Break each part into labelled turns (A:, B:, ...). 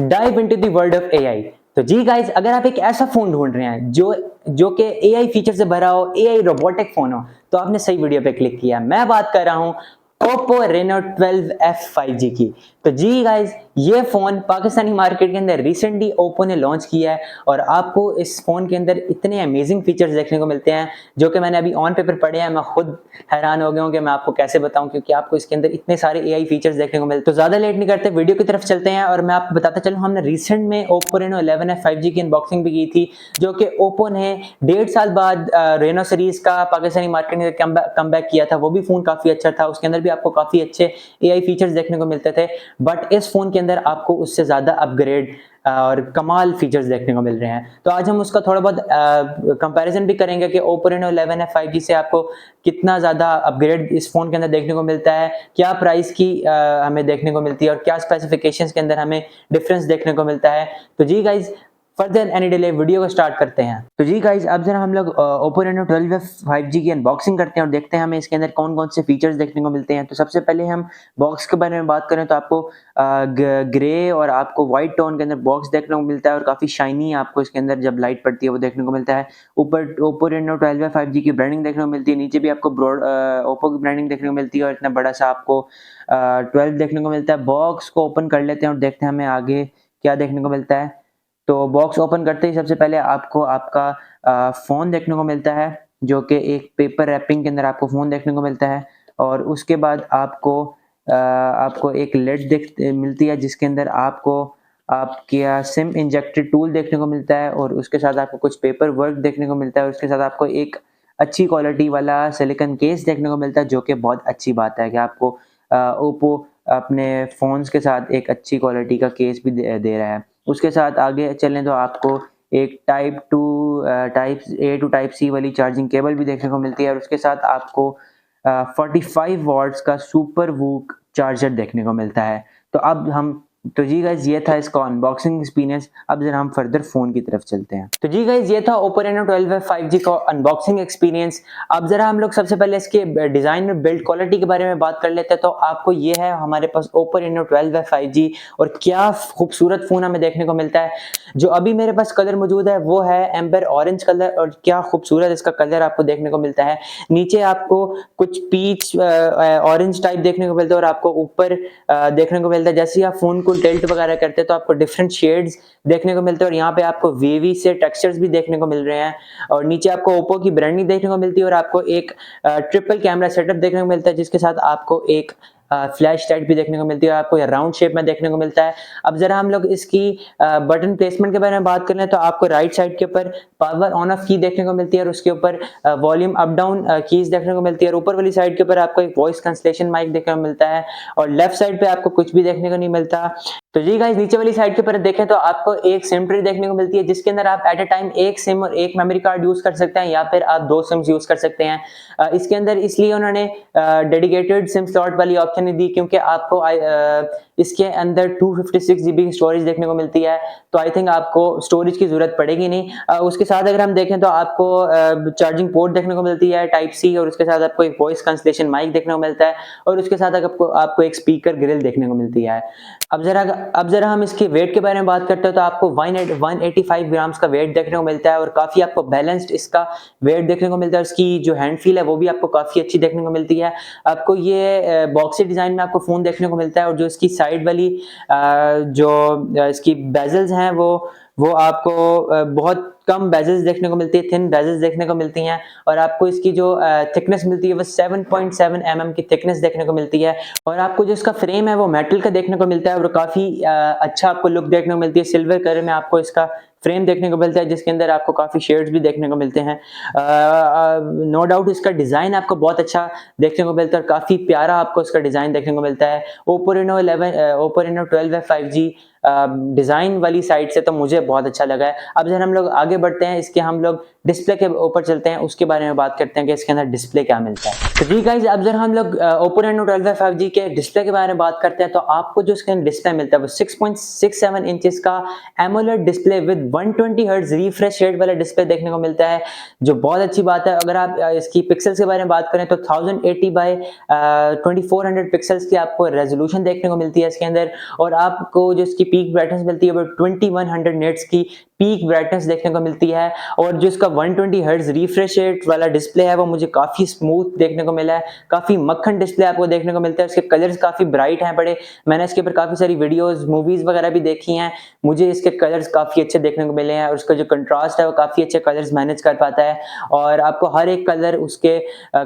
A: Dive into the world of AI. तो जी guys, अगर आप एक ऐसा फोन ढूंढ रहे हैं जो कि एआई फीचर से भरा हो, एआई रोबोटिक फोन हो, तो आपने सही वीडियो पे क्लिक किया। मैं बात कर रहा हूं Oppo Reno 12F 5G की। तो जी गाइस, ये फोन पाकिस्तानी मार्केट के अंदर रिसेंटली ओप्पो ने लॉन्च किया है और आपको इस फोन के अंदर इतने अमेजिंग फीचर्स देखने को मिलते हैं जो कि मैंने अभी ऑन पेपर पढ़े हैं। मैं खुद हैरान हो गया हूं कि मैं आपको कैसे बताऊं, क्योंकि आपको इसके अंदर इतने सारे एआई फीचर्स देखने को मिलते हैं। तो ज्यादा लेट नहीं करते, वीडियो की तरफ चलते हैं और मैं आपको बताता चलूं, हमने रिसेंट में Oppo Reno 11F 5G की अनबॉक्सिंग भी की थी, जो कि ओप्पो ने 1.5 साल बाद रेनो सीरीज का पाकिस्तानी मार्केट में कम बैक किया था। वो भी फोन काफी अच्छा था, उसके अंदर भी आपको काफी अच्छे एआई फीचर्स देखने को मिलते थे, बट इस फोन के अंदर आपको उससे ज्यादा अपग्रेड और कमाल फीचर्स देखने को मिल रहे हैं। तो आज हम उसका थोड़ा बहुत कंपैरिजन भी करेंगे कि Oppo Reno 11F 5G से आपको कितना ज्यादा अपग्रेड इस फोन के अंदर देखने को मिलता है, क्या प्राइस की हमें देखने को मिलती है और क्या स्पेसिफिकेशंस के अंदर हमें डिफरेंस देखने को मिलता है। तो जी guys, further any delay, video को स्टार्ट करते हैं। तो जी गाइज, अब जरा हम लोग Oppo Reno 12 5G की अनबॉक्सिंग करते हैं और देखते हैं हमें इसके अंदर कौन कौन से फीचर्स देखने को मिलते हैं। तो सबसे पहले हम बॉक्स के बारे में बात करें तो आपको ग्रे और आपको व्हाइट टोन के अंदर बॉक्स देखने को मिलता है और काफी शाइनी आपको इसके अंदर जब लाइट पड़ती है वो देखने को मिलता है। ऊपर Oppo Reno 12 5G की ब्रांडिंग देखने को मिलती है, नीचे भी आपको ओप्पो की ब्रांडिंग देखने को मिलती है और इतना बड़ा सा आपको 12 देखने को मिलता है। बॉक्स को ओपन कर लेते हैं और देखते हैं हमें आगे क्या देखने को मिलता है। तो बॉक्स ओपन करते ही सबसे पहले आपको आपका फ़ोन देखने को मिलता है, जो कि एक पेपर रैपिंग के अंदर आपको फ़ोन देखने को मिलता है। और उसके बाद आपको एक लेड मिलती है जिसके अंदर आपको आपके सिम इंजेक्टर टूल देखने को मिलता है और उसके साथ आपको कुछ पेपर वर्क देखने को मिलता है और उसके साथ आपको एक अच्छी क्वालिटी वाला सिलिकॉन केस देखने को मिलता है, जो कि बहुत अच्छी बात है कि आपको ओप्पो अपने फ़ोन्स के साथ एक अच्छी क्वालिटी का केस भी दे रहा है। उसके साथ आगे चलें तो आपको एक type A to type C वाली चार्जिंग केबल भी देखने को मिलती है और उसके साथ आपको 45 वॉट्स का सुपर वूक चार्जर देखने को मिलता है। तो जी गाइज, ये था इसका अनबॉक्सिंग एक्सपीरियंस। अब जरा हम फर्दर फोन की तरफ चलते हैं। तो जी गाइज, ये था Oppo Reno 12 5G का अनबॉक्सिंग एक्सपीरियंस। अब जरा हम लोग सबसे पहले इसके डिजाइन में बिल्ड क्वालिटी के बारे में बात कर लेते हैं। तो आपको ये है हमारे पास Oppo Reno 12 5G और क्या खूबसूरत फोन हमें देखने को मिलता है। जो अभी मेरे पास कलर मौजूद है वो है एम्बर ऑरेंज कलर और क्या खूबसूरत इसका कलर आपको देखने को मिलता है। नीचे आपको कुछ पीच ऑरेंज टाइप देखने को मिलता है और आपको ऊपर देखने को मिलता है जैसे ही आप फोन को टिल्ट वगैरह करते हैं तो आपको डिफरेंट शेड्स देखने को मिलते हैं और यहाँ पे आपको वेवी से टेक्सचर्स भी देखने को मिल रहे हैं। और नीचे आपको ओप्पो की ब्रांडिंग देखने को मिलती है और आपको एक ट्रिपल कैमरा सेटअप देखने को मिलता है जिसके साथ आपको एक फ्लैश लाइट भी देखने को मिलती है, आपको राउंड शेप में देखने को मिलता है। अब जरा हम लोग इसकी बटन प्लेसमेंट के बारे में बात करें तो आपको राइट साइड के ऊपर पावर ऑन ऑफ की देखने को मिलती है और उसके ऊपर वॉल्यूम अप डाउन कीज देखने को मिलती है और ऊपर वाली साइड के ऊपर आपको एक वॉइस कैंसलेशन माइक देखने को मिलता है और लेफ्ट साइड पे आपको कुछ भी देखने को नहीं मिलता। तो जी गाइस, नीचे वाली साइड के ऊपर देखें तो आपको एक सिम ट्रे देखने को मिलती है जिसके अंदर आप एट ए टाइम एक सिम और एक मेमोरी कार्ड यूज कर सकते हैं या फिर आप दो सिम्स यूज कर सकते हैं। इसके अंदर इसलिए उन्होंने डेडिकेटेड सिम स्लॉट वाली ऑप्शन नहीं दी क्योंकि आपको इसके अंदर 256 GB की स्टोरेज देखने को मिलती है, तो आई थिंक आपको स्टोरेज की जरूरत पड़ेगी नहीं। उसके साथ अगर हम देखें तो आपको चार्जिंग पोर्ट देखने को मिलती है टाइप सी और उसके साथ आपको एक वॉइस कैंसलेशन माइक देखने को मिलता है और उसके साथ आपको एक स्पीकर ग्रिल देखने को मिलती है। अब जरा हम इसके वेट के बारे में बात करते हैं तो आपको 185 ग्राम्स का वेट देखने को मिलता है और काफी आपको बैलेंस्ड इसका वेट देखने को मिलता है। इसकी जो हैंड फील है वो भी आपको काफी अच्छी देखने को मिलती है। आपको ये बॉक्सी डिजाइन में आपको फोन देखने को मिलता है और जो इसकी साइड वाली जो इसकी बेजल्स हैं वो आपको बहुत कम बेजल्स देखने को मिलती है, थिन बेजल्स देखने को मिलती हैं और आपको इसकी जो थिकनेस मिलती है वो 7.7 mm की थिकनेस देखने को मिलती है और आपको जो इसका फ्रेम है वो मेटल का देखने को मिलता है और काफी अच्छा आपको लुक देखने को मिलती है। सिल्वर कलर में आपको इसका फ्रेम देखने को मिलता है जिसके अंदर आपको काफी शेड्स भी देखने को मिलते हैं। नो डाउट इसका डिजाइन आपको बहुत अच्छा देखने को मिलता है और काफी प्यारा आपको इसका डिजाइन देखने को मिलता है। Oppo Reno 12 5G डिजाइन वाली साइड से तो मुझे बहुत अच्छा लगा है। अब जब हम लोग आगे बढ़ते हैं इसके हम लोग डिस्प्ले के ऊपर चलते हैं, उसके बारे में बात करते हैं कि इसके अंदर डिस्प्ले क्या मिलता है। तो जी गाइज, अब जरा हम लोग Oppo Reno 12 5G के डिस्प्ले के बारे में बात करते हैं, तो आपको जो इसके अंदर डिस्प्ले मिलता है वो 6.67 इंचेस का AMOLED display with 120 hertz refresh rate वाला डिस्प्ले देखने को मिलता है, जो बहुत अच्छी बात है। अगर आप इसकी पिक्सल्स के बारे में बात करें तो 1080 बाय 2400 पिक्सल्स की आपको रेजोल्यूशन देखने को मिलती है इसके अंदर, और आपको जो इसकी पीक ब्राइटनेस मिलती है वो 2100 निट्स की पीक ब्राइटनेस देखने को मिलती है। और जो इसका 120 हर्ट्ज रिफ्रेश रेट वाला डिस्प्ले है वो मुझे काफी स्मूथ देखने को मिला है, काफी मक्खन डिस्प्ले आपको देखने को मिलता है। इसके कलर्स काफी ब्राइट हैं बड़े, मैंने इसके ऊपर काफी सारी वीडियोस मूवीज वगैरह भी देखी हैं, मुझे इसके कलर्स काफी अच्छे देखने को मिले हैं, और उसका जो कंट्रास्ट है वो काफी अच्छे कलर्स मैनेज कर पाता है, और आपको हर एक कलर उसके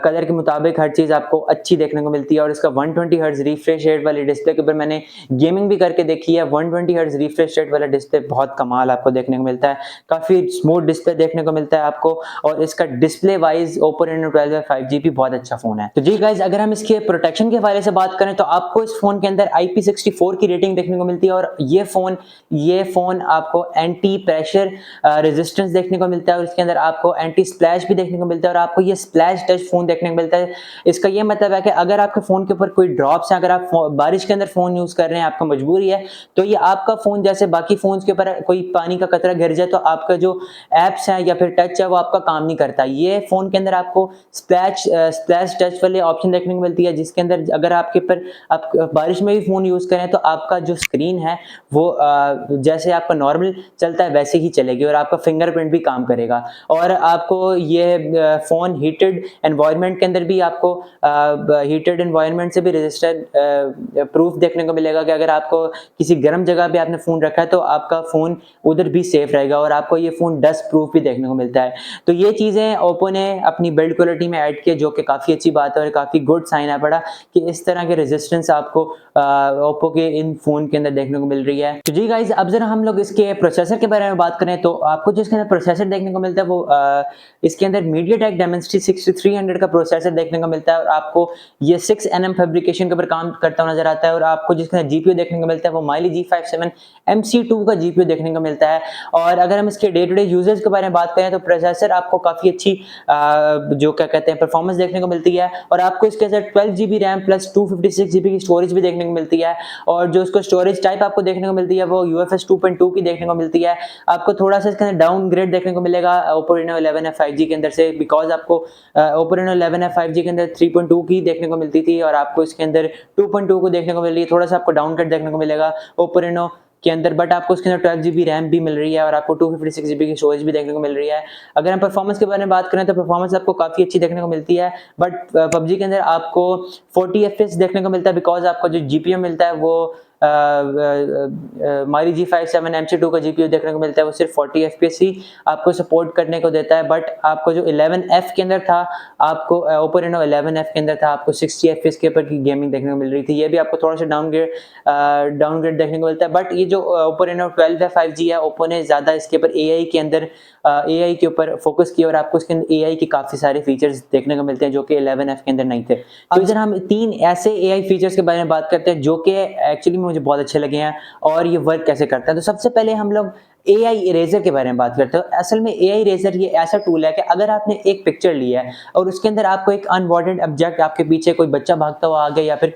A: कलर के मुताबिक हर चीज आपको अच्छी देखने को मिलती है। और इसका 120 हर्ट्ज रिफ्रेश रेट वाले डिस्प्ले के ऊपर मैंने गेमिंग भी करके देखी है, 120 हर्ट्ज रिफ्रेश रेट वाला डिस्प्ले बहुत कमाल आपको देखने को मिलता है, काफी स्मूथ डिस्प्ले देखने को मिलता है आपको, और इसका display wise Oppo Reno 12 5G भी बहुत अच्छा फोन है। तो जी गाइज, अगर हम इसके प्रोटेक्शन के हवाले से बात करें तो आपको इस फोन के अंदर IP64 की रेटिंग देखने को मिलती है, और ये फोन आपको एंटी प्रेशर रेजिस्टेंस देखने को मिलता है, और इसके अंदर आपको एंटी स्प्लैश भी देखने को मिलता है, और आपको ये स्प्लैश टच फोन देखने को मिलता है। इसका ये मतलब है कि अगर आपके फोन के ऊपर कोई ड्रॉप्स है, अगर आप बारिश के अंदर फोन यूज कर रहे हैं, आपका मजबूरी है, तो ये आपका फोन जैसे बाकी फोन के ऊपर कोई पानी का कतरा गिर जाए तो आपका जो एप्स है या फिर टच है वो आपका काम नहीं करता। ये फोन के अंदर आपको स्प्लैश टच वाले ऑप्शन देखने को मिलती है, जिसके अंदर अगर आपके ऊपर आप बारिश में भी फोन यूज करें तो आपका जो स्क्रीन है वो जैसे आपका नॉर्मल चलता है वैसे ही चलेगी, और आपका फिंगरप्रिंट भी काम करेगा। और आपको ये फोन हीटेड एनवायरनमेंट के अंदर भी आपको हीटेड एनवायरनमेंट से भी रेजिस्टेंट प्रूफ देखने को मिलेगा, कि अगर आपको किसी गर्म जगह पे आपने फोन रखा है तो आपका फोन उधर भी सेफ रहेगा, और आपको ये फोन डस्ट प्रूफ भी देखने को मिलता है। तो ये चीजें ओप्पो ने अपनी बिल्ड क्वालिटी में ऐड की, जो कि काफी अच्छी बात है और काफी गुड साइन है बड़ा, कि इस तरह के रेजिस्टेंस आपको ओप्पो के इन फोन के अंदर देखने को मिल रही है। तो जी गाइज, अब जरा हम लोग इसके प्रोसेसर के बारे में बात करें तो आपको जो इसके अंदर प्रोसेसर देखने को मिलता है वो इसके अंदर MediaTek Dimensity 6300 का प्रोसेसर देखने को मिलता है, और आपको ये 6nm फैब्रिकेशन के ऊपर काम करता हुआ नजर आता है। और आपको जिसके अंदर जीपीयू देखने को मिलता है वो Mali G57 MC2 का जीपीयू देखने को मिलता है। और अगर हम इसके डे टू डे यूजेज के बारे में बात करें तो प्रोसेसर आपको काफी अच्छी जो क्या कहते हैं परफॉर्मेंस देखने को मिलती है, और आपको इसके अंदर 12GB रैम प्लस 256GB की स्टोरेज भी देखने को मिलती है। और जो उसको स्टोरेज टाइप आपको देखने को मिलती है वो UFS 2.2 की देखने को मिलती है। आपको थोड़ा सा इसके अंदर डाउनग्रेड देखने को मिलेगा Oppo Reno 11 5G के अंदर से, बिकॉज आपको Oppo Reno 11 5G के अंदर 3.2 की देखने को मिलती थी, और आपको इसके अंदर 2.2 को देखने को मिल रही है। थोड़ा सा आपको डाउनग्रेड देखने को मिलेगा Oppo Reno के अंदर, बट आपको इसके अंदर 12GB रैम भी मिल रही है, और आपको 256GB की स्टोरेज भी देखने को मिल रही है। अगर हम परफॉर्मेंस के बारे में बात करें तो परफॉर्मेंस आपको काफी अच्छी देखने को मिलती है, बट PUBG के अंदर आपको 40 FPS देखने को मिलता है, बिकॉज आपको जो GPU मिलता है वो Mali G57 MC2 का GPU देखने को मिलता है, वो सिर्फ 40 FPS ही आपको सपोर्ट करने को देता है। बट आपको जो 11F के अंदर था, आपको Oppo Reno 11F के अंदर था, आपको 60 FPS के ऊपर की गेमिंग देखने को मिल रही थी, ये भी आपको थोड़ा सा डाउनग्रेड देखने को मिलता है। बट ये जो Oppo Reno 12 5G है, Oppo ने ज्यादा इसके ऊपर AI के अंदर AI के ऊपर फोकस किया, और आपको इसके अंदर AI के काफी सारे फीचर्स देखने को मिलते हैं जो कि 11F के अंदर नहीं थे। अब जरा हम 3 ऐसे AI फीचर्स के बारे में बात करते हैं जो कि एक्चुअली मुझे बहुत अच्छे लगे हैं और ये वर्क कैसे करता है। तो सबसे पहले हम लोग AI इरेजर के बारे में बात करते हैं। असल में AI इरेजर ये ऐसा टूल है कि अगर आपने एक पिक्चर ली है और उसके अंदर आपको एक अनवांटेड ऑब्जेक्ट, आपके पीछे कोई बच्चा भागता हुआ आ गया या फिर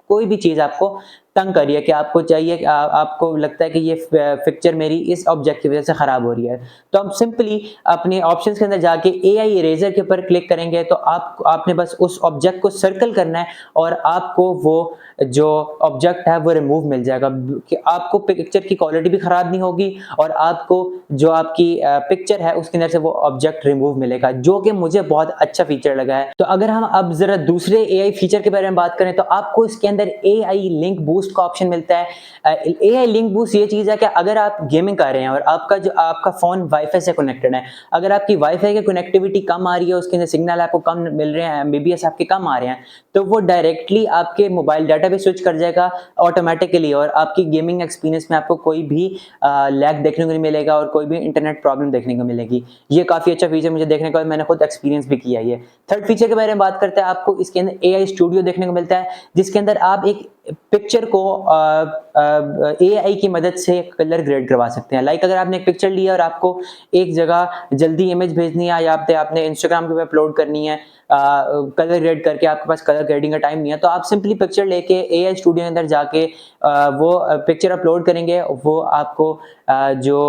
A: कोई भी चीज आपको तंग करिए, कि आपको चाहिए, आपको लगता है कि ये पिक्चर मेरी इस ऑब्जेक्ट की वजह से खराब हो रही है, तो आप सिंपली अपने ऑप्शंस के अंदर जाके AI इरेजर के ऊपर क्लिक करेंगे तो आपने बस उस ऑब्जेक्ट को सर्कल करना है और आपको वो जो ऑब्जेक्ट है वो रिमूव मिल जाएगा, कि आपको पिक्चर की क्वालिटी भी खराब नहीं होगी और आपको जो आपकी पिक्चर है उसके अंदर से वो ऑब्जेक्ट रिमूव मिलेगा, जो कि मुझे बहुत अच्छा फीचर लगा है। तो अगर हम अब जरा दूसरे AI फीचर के बारे में बात करें तो आपको इसके अंदर AI लिंक बूस्ट का ऑप्शन मिलता है। AI लिंक बूस्ट ये चीज है कि अगर आप गेमिंग कर रहे हैं और आपका फोन वाईफाई से कनेक्टेड है, अगर आपकी वाईफाई की कनेक्टिविटी कम आ रही है, उसके अंदर सिग्नल आपको कम मिल रहे हैं, MBPS आपके कम आ रहे हैं, तो वो डायरेक्टली आपके मोबाइल डाटा पे स्विच कर जाएगा ऑटोमेटिकली, और आपकी गेमिंग एक्सपीरियंस में आपको कोई भी लैग देखने को नहीं मिलेगा और कोई भी इंटरनेट प्रॉब्लम देखने को मिलेगी। ये काफी अच्छा फीचर मुझे देखने को, मैंने खुद एक्सपीरियंस भी किया है। थर्ड फीचर के बारे में बात करते हैं, आपको इसके अंदर AI स्टूडियो देखने को मिलता है, जिसके अंदर आप एक पिक्चर को एआई की मदद से कलर ग्रेड करवा सकते हैं। लाइक अगर आपने एक पिक्चर लिया और आपको एक जगह जल्दी इमेज भेजनी है या आपने इंस्टाग्राम के ऊपर अपलोड करनी है, कलर ग्रेड करके आपके पास कलर ग्रेडिंग का टाइम नहीं है, तो आप सिंपली पिक्चर लेके एआई स्टूडियो के अंदर जाके वो पिक्चर अपलोड करेंगे, वो आपको जो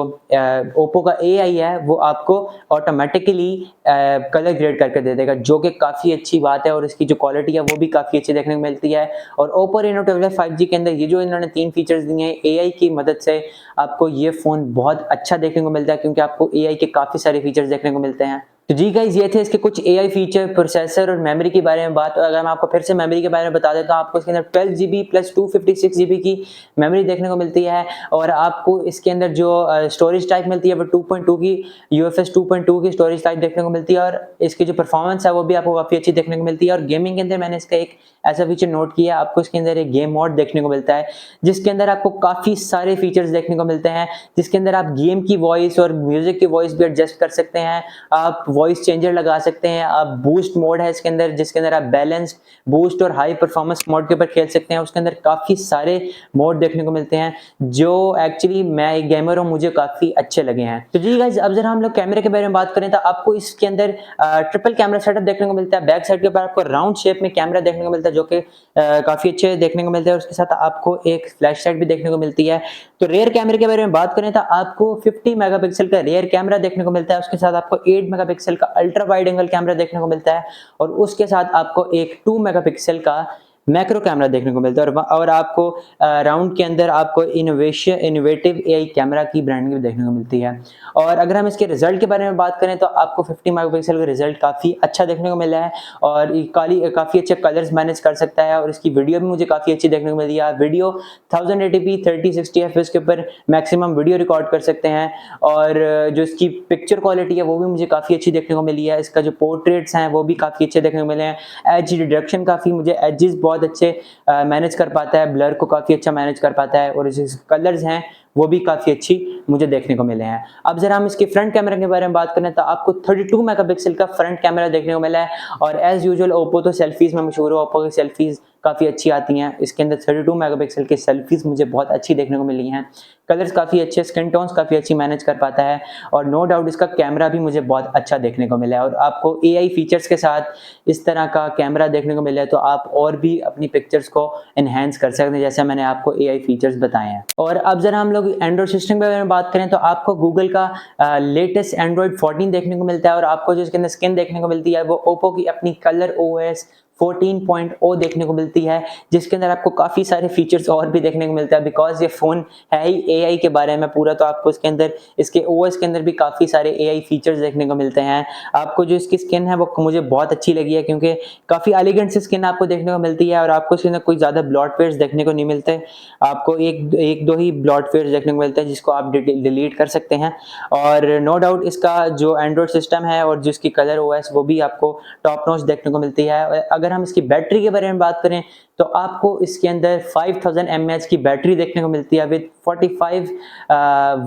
A: ओप्पो का एआई है वो आपको ऑटोमेटिकली कलर ग्रेड करके दे देगा, जो कि काफ़ी अच्छी बात है और इसकी जो क्वालिटी है वो भी काफ़ी अच्छी देखने को मिलती है। और ओप्पो रेनो 12 5G के अंदर ये जो इन्होंने 3 फीचर्स दिए हैं, एआई की मदद से आपको ये फ़ोन बहुत अच्छा देखने को मिलता है, क्योंकि आपको एआई के काफ़ी सारे फीचर्स देखने को मिलते हैं। तो जी गाइज, ये थे इसके कुछ एआई फीचर, प्रोसेसर और मेमोरी के बारे में बात। अगर मैं आपको फिर से मेमोरी के बारे में बता देता हूँ, आपको इसके अंदर 12GB प्लस 256GB की मेमोरी देखने को मिलती है। और आपको इसके अंदर जो स्टोरेज टाइप मिलती है वो 2.2 की UFS 2.2 की स्टोरेज टाइप देखने को मिलती है। और इसकी जो परफॉर्मेंस है वो भी आपको काफ़ी अच्छी देखने को मिलती है। और गेमिंग के अंदर मैंने इसका एक ऐसा फीचर नोट किया, आपको इसके अंदर एक गेम मोड देखने को मिलता है, जिसके अंदर आपको काफ़ी सारे फीचर्स देखने को मिलते हैं, जिसके अंदर आप गेम की वॉइस और म्यूजिक की वॉइस भी एडजस्ट कर सकते हैं, आप वॉइस चेंजर लगा सकते हैं, आप बूस्ट मोड है इसके अंदर, जिसके अंदर आप बैलेंस, बूस्ट और हाई परफॉर्मेंस मोड के ऊपर खेल सकते हैं। उसके अंदर काफ़ी सारे मोड देखने को मिलते हैं, जो एक्चुअली मैं एक गेमर हूँ, मुझे काफ़ी अच्छे लगे हैं। तो जी गाइस, अब जरा हम लोग कैमरे के बारे में बात करें तो आपको इसके अंदर ट्रिपल कैमरा सेटअप देखने को मिलता है। बैक साइड के ऊपर आपको राउंड शेप में कैमरा देखने को मिलता है, जो कि काफ़ी अच्छे देखने को मिलते हैं। उसके साथ आपको एक फ्लैश लाइट भी देखने को मिलती है। तो रेयर कैमरे के बारे में बात करें तो आपको 50 मेगापिक्सल का रेयर कैमरा देखने को मिलता है। उसके साथ आपको 8 मेगापिक्सल का अल्ट्रा वाइड एंगल कैमरा देखने को मिलता है, और उसके साथ आपको एक 2 मेगापिक्सल का मैक्रो कैमरा देखने को मिलता है। और आपको राउंड के अंदर आपको इनोवेटिव एआई कैमरा की ब्रांडिंग भी देखने को मिलती है। और अगर हम इसके रिजल्ट के बारे में बात करें तो आपको 50 मेगापिक्सल का रिजल्ट काफ़ी अच्छा देखने को मिला है, और काफ़ी अच्छे कलर्स मैनेज कर सकता है। और इसकी वीडियो भी मुझे काफ़ी अच्छी देखने को मिली है। वीडियो 1080p 3060 fps के ऊपर मैक्सिमम वीडियो रिकॉर्ड कर सकते हैं। और जो इसकी पिक्चर क्वालिटी है वो भी मुझे काफ़ी अच्छी देखने को मिली है। इसका जो पोर्ट्रेट्स हैं वो भी काफ़ी अच्छे देखने को मिले हैं। एज रिडक्शन काफ़ी, मुझे एजेस बहुत अच्छे मैनेज कर पाता है, ब्लर को काफ़ी अच्छा मैनेज कर पाता है, और इसके कलर्स हैं वो भी काफ़ी अच्छी मुझे देखने को मिले हैं। अब जरा हम इसके फ्रंट कैमरा के बारे में बात करें तो आपको 32 मेगापिक्सल का फ्रंट कैमरा देखने को मिला है। और एज यूजुअल ओप्पो तो सेल्फीज में मशहूर है, ओप्पो की सेल्फीज काफ़ी अच्छी आती हैं। इसके अंदर 32 मेगापिक्सल की सेल्फीज मुझे बहुत अच्छी देखने को मिली हैं। कलर्स काफ़ी अच्छे, स्किन टोन्स काफ़ी अच्छी मैनेज कर पाता है, और नो डाउट इसका कैमरा भी मुझे बहुत अच्छा देखने को मिला है। और आपको एआई फीचर्स के साथ इस तरह का कैमरा देखने को मिला है, तो आप और भी अपनी पिक्चर्स को एनहेंस कर सकते हैं, जैसे मैंने आपको एआई फीचर्स बताए हैं। और अब जरा हम लोग एंड्रॉइड सिस्टम के बारे में बात करें तो आपको गूगल का लेटेस्ट एंड्रॉइड 14 देखने को मिलता है, और आपको जो इसके अंदर स्किन देखने को मिलती है वो ओप्पो की अपनी कलर OS 14.0 देखने को मिलती है, जिसके अंदर आपको काफ़ी सारे फीचर्स और भी देखने को मिलता है। बिकॉज ये फ़ोन है ही एआई के बारे में पूरा, तो आपको इसके अंदर इसके OS के अंदर भी काफ़ी सारे एआई फीचर्स देखने को मिलते हैं। आपको जो इसकी स्किन है वो मुझे बहुत अच्छी लगी है, क्योंकि काफ़ी एलिगेंट सी स्किन आपको देखने को मिलती है, और आपको इसके अंदर कोई ज़्यादा ब्लॉट फेयर्स देखने को नहीं मिलते। आपको एक दो ही ब्लॉट फेयर्स देखने को मिलते हैं, जिसको आप डिलीट कर सकते हैं। और नो डाउट इसका जो एंड्रॉइड सिस्टम है और जिसकी कलर OS वो भी आपको टॉप नॉच देखने को मिलती है। अगर हम इसकी बैटरी के बारे में बात करें तो आपको इसके अंदर 5000 mAh की बैटरी देखने को मिलती है, विद 45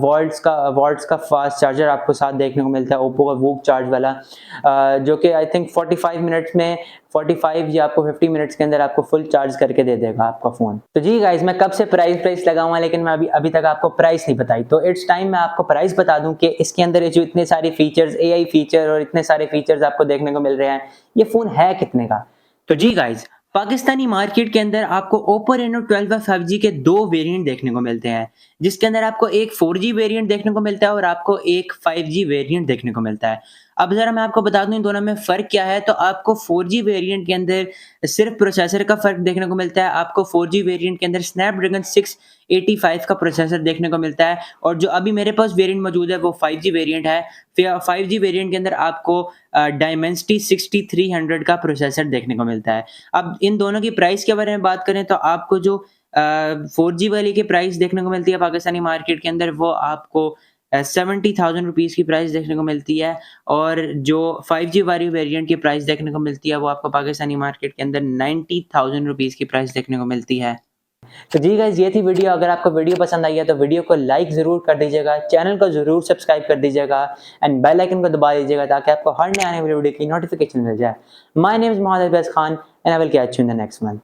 A: वॉट्स का फास्ट चार्जर आपको साथ देखने को मिलता है, ओप्पो का वूक चार्ज वाला, जो कि आई थिंक 45 मिनट्स में 45 या आपको 50 मिनट्स के अंदर आपको फुल चार्ज करके दे देगा आपका फोन। तो जी गाइज, मैं कब से प्राइस लगाऊंगा, लेकिन मैं अभी तक आपको प्राइस नहीं बताई, तो इट्स टाइम मैं आपको प्राइस बता दूं कि इसके अंदर जो इतने सारे फीचर्स, एआई फीचर और इतने सारे फीचर्स आपको देखने को मिल रहे हैं, ये फोन है कितने का। तो जी गाइज, पाकिस्तानी मार्केट के अंदर आपको ओप्पो रेनो 12 5G के 2 वेरिएंट देखने को मिलते हैं, जिसके अंदर आपको एक 4G वेरिएंट देखने को मिलता है और आपको एक 5G वेरिएंट देखने को मिलता है। अब जरा मैं आपको बता दूं इन दोनों में फ़र्क क्या है। तो आपको 4G वेरिएंट के अंदर सिर्फ प्रोसेसर का फ़र्क देखने को मिलता है। आपको 4G वेरिएंट के अंदर स्नैपड्रैगन 685 का प्रोसेसर देखने को मिलता है, और जो अभी मेरे पास वेरिएंट मौजूद है वो 5G वेरिएंट है। 5G वेरिएंट के अंदर आपको डायमेंसिटी 6300 का प्रोसेसर देखने को मिलता है। अब इन दोनों की प्राइस के बारे में बात करें तो आपको जो 4G वाली की प्राइस देखने को मिलती है पाकिस्तानी मार्केट के अंदर, वो आपको 70,000 रुपीज़ की प्राइस देखने को मिलती है, और जो 5G वाली वेरिएंट की प्राइस देखने को मिलती है वो आपको पाकिस्तानी मार्केट के अंदर 90,000 रुपीज़ की प्राइस देखने को मिलती है। तो जी गाइस, ये थी वीडियो। अगर आपको वीडियो पसंद आई है तो वीडियो को लाइक ज़रूर कर दीजिएगा, चैनल को ज़रूर सब्सक्राइब कर दीजिएगा, एंड बेल आइकन को दबा दीजिएगा ताकि आपको हर नए आने वाली वीडियो की नोटिफिकेशन मिल जाए। My name is Mohammad Arbaz Khan and I will catch you in the next one.